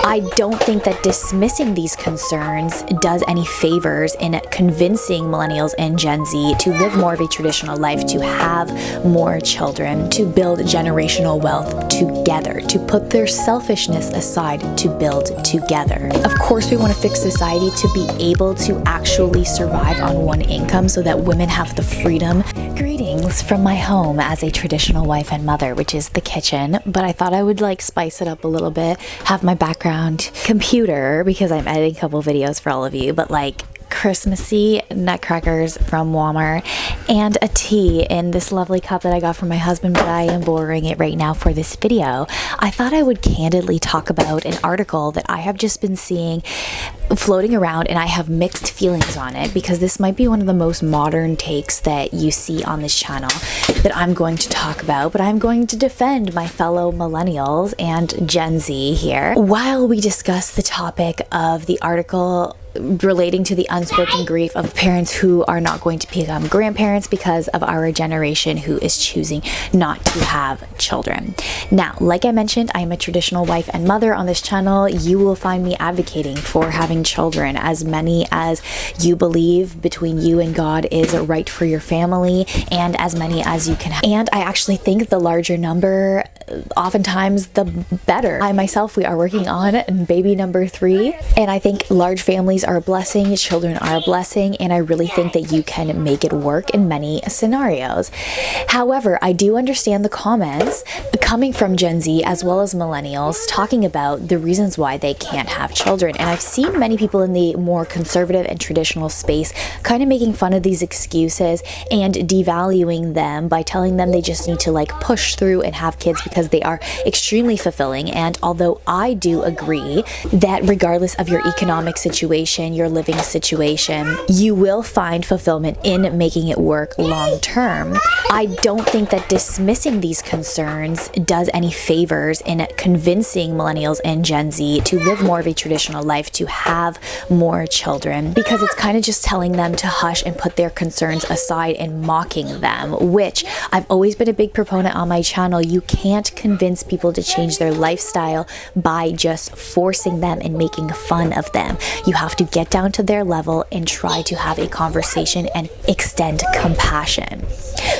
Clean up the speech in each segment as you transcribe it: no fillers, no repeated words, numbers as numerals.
I don't think that dismissing these concerns does any favors in convincing millennials and Gen Z to live more of a traditional life, to have more children, to build generational wealth together, to put their selfishness aside to build together. Of course, we want to fix society to be able to actually survive on one income so that women have the freedom. Greetings from my home as a traditional wife and mother, which is the kitchen, but I thought I would spice it up a little bit, have my background computer because I'm editing a couple videos for all of you, but Christmassy nutcrackers from Walmart and a tea in this lovely cup that I got from my husband, but I am borrowing it right now for this video. I thought I would candidly talk about an article that I have just been seeing floating around, and I have mixed feelings on it because this might be one of the most modern takes that you see on this channel that I'm going to talk about, but I'm going to defend my fellow millennials and Gen Z here while we discuss the topic of the article relating to the unspoken grief of parents who are not going to become grandparents because of our generation who is choosing not to have children. Now, like I mentioned, I am a traditional wife and mother on this channel. You will find me advocating for having children, as many as you believe between you and God is right for your family, and as many as you can have. And I actually think the larger number, oftentimes the better. I myself, we are working on baby number 3, and I think large families are a blessing, children are a blessing, and I really think that you can make it work in many scenarios. However, I do understand the comments coming from Gen Z as well as millennials talking about the reasons why they can't have children, and I've seen many people in the more conservative and traditional space kind of making fun of these excuses and devaluing them by telling them they just need to push through and have kids because they are extremely fulfilling. And although I do agree that regardless of your economic situation, your living situation, you will find fulfillment in making it work long term, I don't think that dismissing these concerns does any favors in convincing millennials and Gen Z to live more of a traditional life, to have more children, because it's kind of just telling them to hush and put their concerns aside and mocking them, which I've always been a big proponent on my channel. You can't convince people to change their lifestyle by just forcing them and making fun of them. You have to get down to their level and try to have a conversation and extend compassion.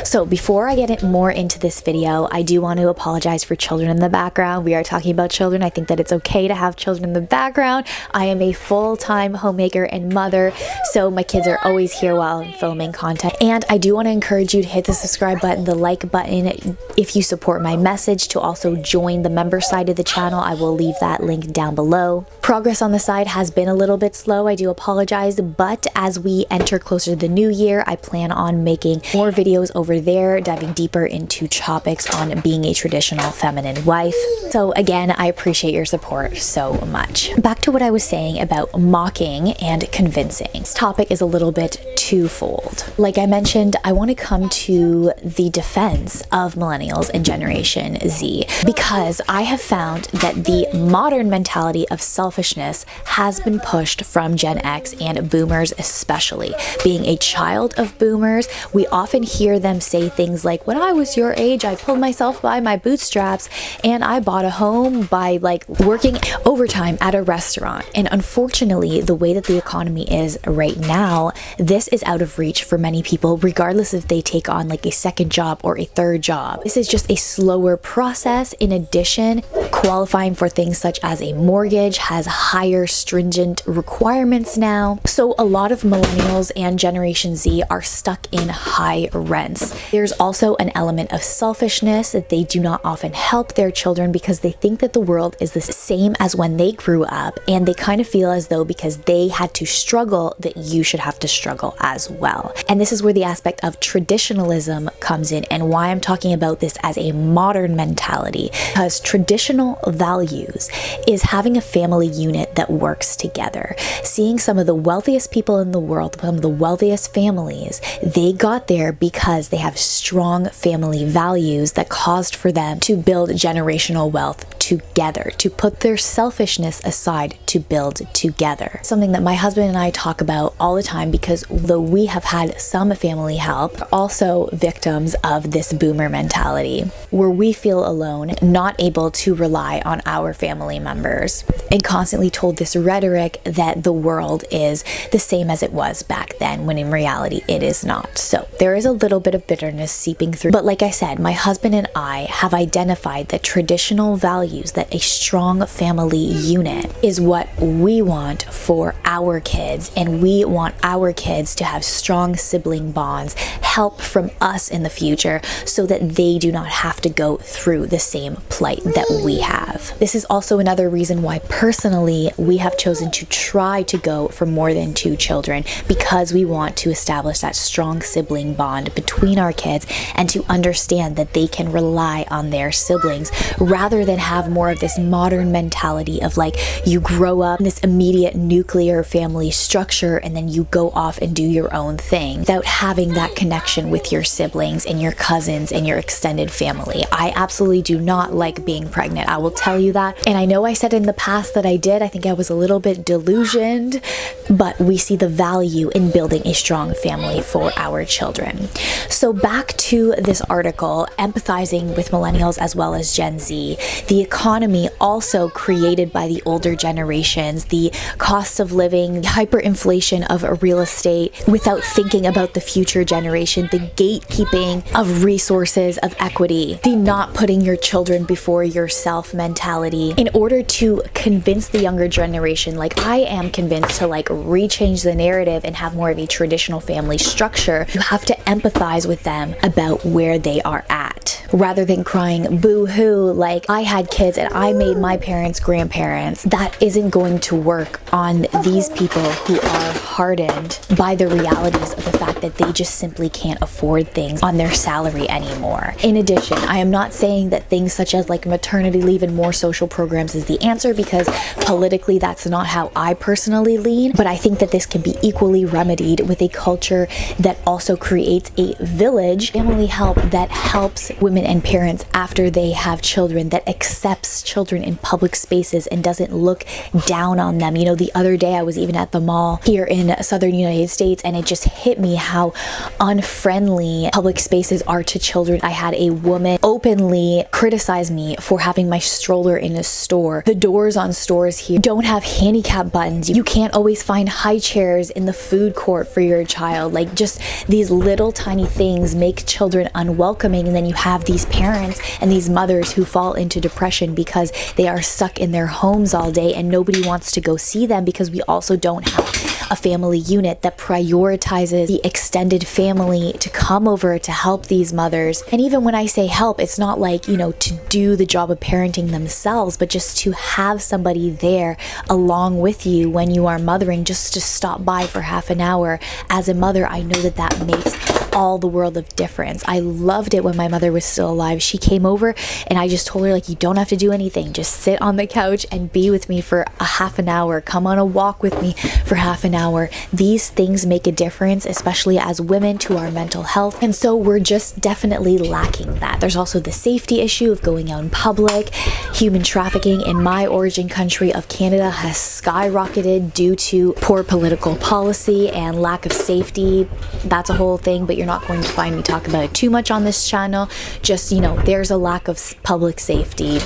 So before I get more into this video, I do want to apologize for children in the background. We are talking about children. I think that it's okay to have children in the background. I am a full-time homemaker and mother, so my kids are always here while I'm filming content. And I do want to encourage you to hit the subscribe button, the like button, if you support my message, to also join the member side of the channel. I will leave that link down below. Progress on the side has been a little bit slow. I do apologize, but as we enter closer to the new year, I plan on making more videos over there, diving deeper into topics on being a traditional feminine wife. So again, I appreciate your support so much. Back to what I was saying about mocking and convincing. This topic is a little bit twofold. Like I mentioned, I want to come to the defense of millennials and Generation Z because I have found that the modern mentality of selfishness has been pushed from Gen X and boomers especially. Being a child of boomers, we often hear them say things like, when I was your age, I pulled myself by my bootstraps and I bought a home by working overtime at a restaurant. And unfortunately, the way that the economy is right now, this is out of reach for many people, regardless if they take on a second job or a third job. This is just a slower process. In addition, qualifying for things such as a mortgage has higher stringent requirements now. So a lot of millennials and Generation Z are stuck in high rents. There's also an element of selfishness that they do not often help their children because they think that the world is the same as when they grew up, and they kind of feel as though because they had to struggle that you should have to struggle as well. And this is where the aspect of traditionalism comes in, and why I'm talking about this as a modern mentality, because traditional values is having a family unit that works together. Seeing some of the wealthiest people in the world, some of the wealthiest families, they got there because they have strong family values that caused for them to build generational wealth together, to put their selfishness aside to build together. Something that my husband and I talk about all the time, because though we have had some family help, we're also victims of this boomer mentality where we feel alone, not able to rely on our family members, and constantly told this rhetoric that the world is the same as it was back then, when in reality it is not. So there is a little bit of bitterness seeping through. But like I said, my husband and I have identified that traditional values, that a strong family unit is what we want for our kids, and we want our kids to have strong sibling bonds, help from us in the future, so that they do not have to go through the same plight that we have. This is also another reason why personally we have chosen to try to go for more than 2 children, because we want to establish that strong sibling bond between our kids and to understand that they can rely on their siblings, rather than have more of this modern mentality of like, you grow up in this immediate nuclear family structure and then you go off and do your own thing without having that connection with your siblings and your cousins and your extended family. I absolutely do not like being pregnant. I will tell you that. And I know I said in the past that I did. I think I was a little bit delusioned, but we see the value in building a strong family for our children. So back to this article, empathizing with millennials as well as Gen Z, the economy also created by the older generations, the cost of living, hyperinflation of real estate without thinking about the future generation, the gatekeeping of resources, of equity, the not putting your children before yourself mentality, in order to convince the younger generation, like I am convinced, to like rechange the narrative and have more of a traditional family structure. You have to empathize with them about where they are at, rather than crying boo-hoo like I had kids and I made my parents grandparents. That isn't going to work on these people who are hardened by the realities of the fact that they just simply can't afford things on their salary anymore. In addition, I am not saying that things such as like maternity leave and more social programs is the answer, because politically that's not how I personally lean, but I think that this can be equally remedied with a culture that also creates a village family help that helps women and parents after they have children, that accepts children in public spaces and doesn't look down on them. You know, the other day I was even at the mall here in southern United States, and it just hit me how unfriendly public spaces are to children. I had a woman openly criticize me for having my stroller in a store. The doors on stores here don't have handicap buttons. You can't always find high chairs in the food court for your child. Like, just these little tiny things make children unwelcoming, and then you have these parents and these mothers who fall into depression because they are stuck in their homes all day and nobody wants to go see them, because we also don't have a family unit that prioritizes the extended family to come over to help these mothers. And even when I say help, it's not like, you know, to do the job of parenting themselves, but just to have somebody there along with you when you are mothering, just to stop by for half an hour. As a mother, I know that that makes all the world of difference. I loved it when my mother was still alive. She came over and I just told her, like, you don't have to do anything. Just sit on the couch and be with me for a half an hour. Come on a walk with me for half an hour. These things make a difference, especially as women, to our mental health. And so we're just definitely lacking that. There's also the safety issue of going out in public. Human trafficking in my origin country of Canada has skyrocketed due to poor political policy and lack of safety. That's a whole thing, but you're not going to find me talk about it too much on this channel. Just, you know, there's a lack of public safety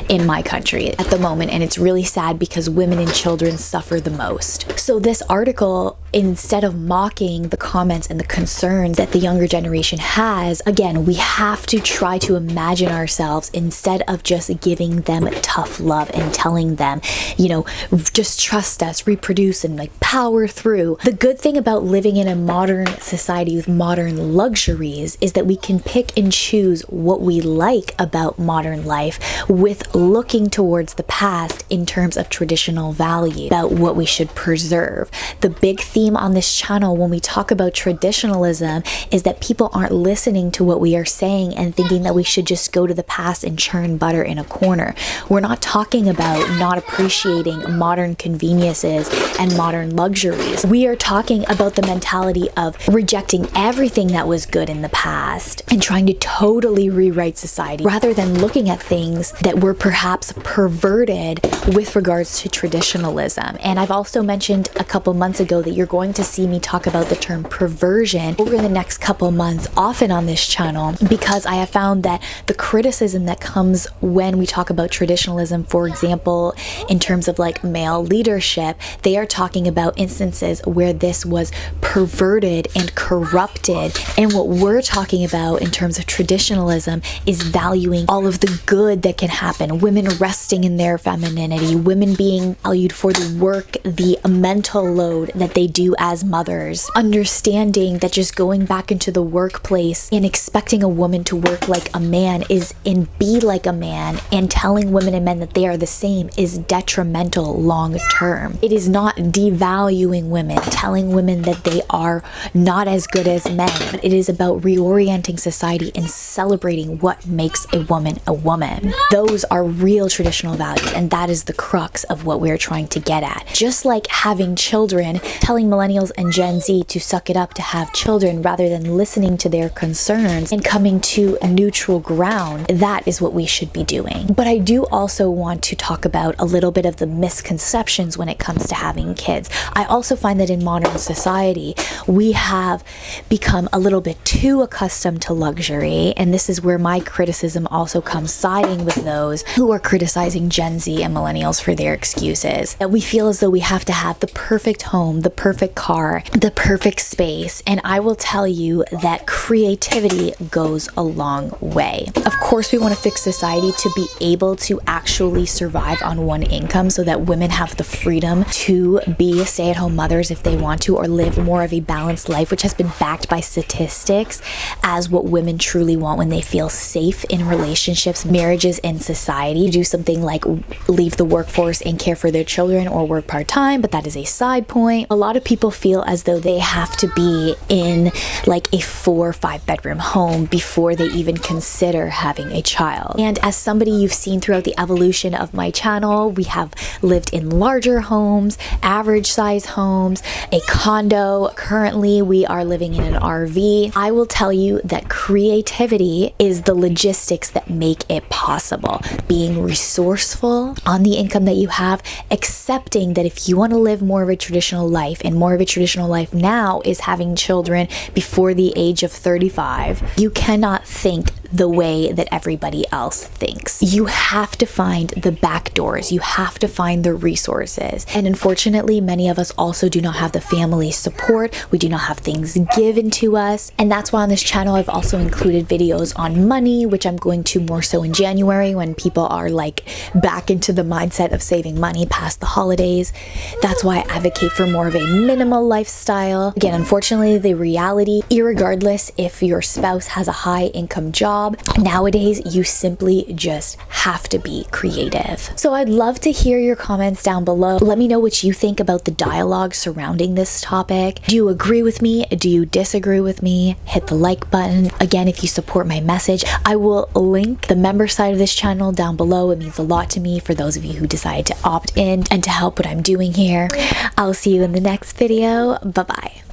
in my country at the moment, and it's really sad because women and children suffer the most. So this article, instead of mocking the comments and the concerns that the younger generation has, again, we have to try to imagine ourselves instead of just giving them tough love and telling them, you know, just trust us, reproduce, and like power through. The good thing about living in a modern society with modern luxuries is that we can pick and choose what we like about modern life with looking towards the past in terms of traditional value, about what we should preserve. The big theme on this channel when we talk about traditionalism is that people aren't listening to what we are saying and thinking that we should just go to the past and churn butter in a corner. We're not talking about not appreciating modern conveniences and modern luxuries. We are talking about the mentality of rejecting everything that was good in the past and trying to totally rewrite society, rather than looking at things that were perhaps perverted with regards to traditionalism. And I've also mentioned a couple months ago that you're going to see me talk about the term perversion over the next couple months often on this channel, because I have found that the criticism that comes when we talk about traditionalism, for example, in terms of like male leadership, they are talking about instances where this was perverted and corrupted. And what we're talking about in terms of traditionalism is valuing all of the good that can happen, women resting in their femininity, women being valued for the work, the mental load that they do as mothers, understanding that just going back into the workplace and expecting a woman to work like a man is and be like a man, and telling women and men that they are the same is detrimental long term. It is not devaluing women, telling women that they are not as good as men, but it is about reorienting society and celebrating what makes a woman a woman. Those are real traditional values, and that is the crux of what we're trying to get at. Just like having children, telling millennials and Gen Z to suck it up to have children rather than listening to their concerns and coming to a neutral ground, that is what we should be doing. But I do also want to talk about a little bit of the misconceptions when it comes to having kids. I also find that in modern society, we have become a little bit too accustomed to luxury, and this is where my criticism also comes, siding with those who are criticizing Gen Z and millennials for their excuses. That we feel as though we have to have the perfect home, the perfect car, the perfect space, and I will tell you that creativity goes a long way. Of course, we want to fix society to be able to actually survive on one income so that women have the freedom to be stay-at-home mothers if they want to, or live more of a balanced life, which has been backed by statistics as what women truly want when they feel safe in relationships, marriages, and society. Do something like leave the workforce and care for their children or work part-time, but that is a side point. A lot of people feel as though they have to be in like a 4 or 5 bedroom home before they even consider having a child. And as somebody you've seen throughout the evolution of my channel, we have lived in larger homes, average size homes, a condo. Currently, we are living in an RV. I will tell you that creativity is the logistics that make it possible. Being resourceful on the income that you have, accepting that if you want to live more of a traditional life, and more of a traditional life now is having children before the age of 35, you cannot think the way that everybody else thinks. You have to find the back doors. You have to find the resources. And unfortunately, many of us also do not have the family support. We do not have things given to us. And that's why on this channel, I've also included videos on money, which I'm going to more so in January when people are like back into the mindset of saving money past the holidays. That's why I advocate for more of a minimal lifestyle. Again, unfortunately, the reality, irregardless if your spouse has a high income job, nowadays you simply just have to be creative. So I'd love to hear your comments down below. Let me know what you think about the dialogue surrounding this topic. Do you agree with me? Do you disagree with me? Hit the like button. Again, if you support my message, I will link the member side of this channel down below. It means a lot to me for those of you who decide to opt in and to help what I'm doing here. I'll see you in the next video. Bye-bye.